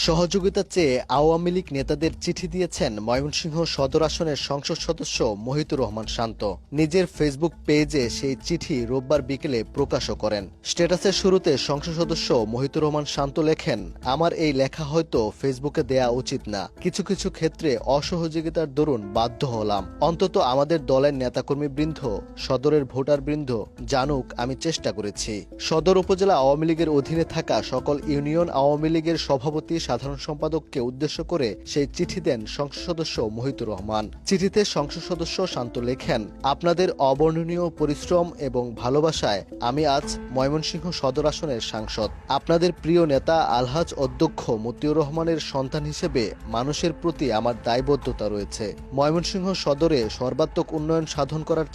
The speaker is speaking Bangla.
সহযোগিতা চেয়ে আওয়ামী লীগ নেতাদের চিঠি দিয়েছেন ময়মনসিংহ সদর আসনের সংসদ সদস্য মহিতুর রহমান শান্ত। নিজের ফেসবুক পেজে সেই চিঠি রোববার বিকেলে প্রকাশও করেন। স্ট্যাটাসের শুরুতে সংসদ সদস্য মহিতুর রহমান শান্ত লেখেন, আমার এই লেখা হয়তো ফেসবুকে দেয়া উচিত না। কিছু কিছু ক্ষেত্রে অসহযোগিতার দরুন বাধ্য হলাম। অন্তত আমাদের দলের নেতাকর্মীবৃন্দ, সদরের ভোটারবৃন্দ জানুক আমি চেষ্টা করেছি। সদর উপজেলা আওয়ামী লীগের অধীনে থাকা সকল ইউনিয়ন আওয়ামী লীগের সভাপতি, সাধারণ সম্পাদককে উদ্দেশ্য করে সেই চিঠি দেন সংসদ সদস্য মহিতুর রহমান। চিঠিতে সংসদ সদস্য শান্ত লেখেন, আপনাদের অবর্ণনীয় পরিশ্রম এবং ভালোবাসায় আমি আজ ময়মনসিংহ সদর আসনের সাংসদ। আপনাদের প্রিয় নেতা আলহাজ অধ্যক্ষ মতিউর রহমানের সন্তান হিসেবে মানুষের প্রতি আমার দায়বদ্ধতা রয়েছে। ময়মনসিংহ সদরে সর্বাত্মক উন্নয়ন সাধন করার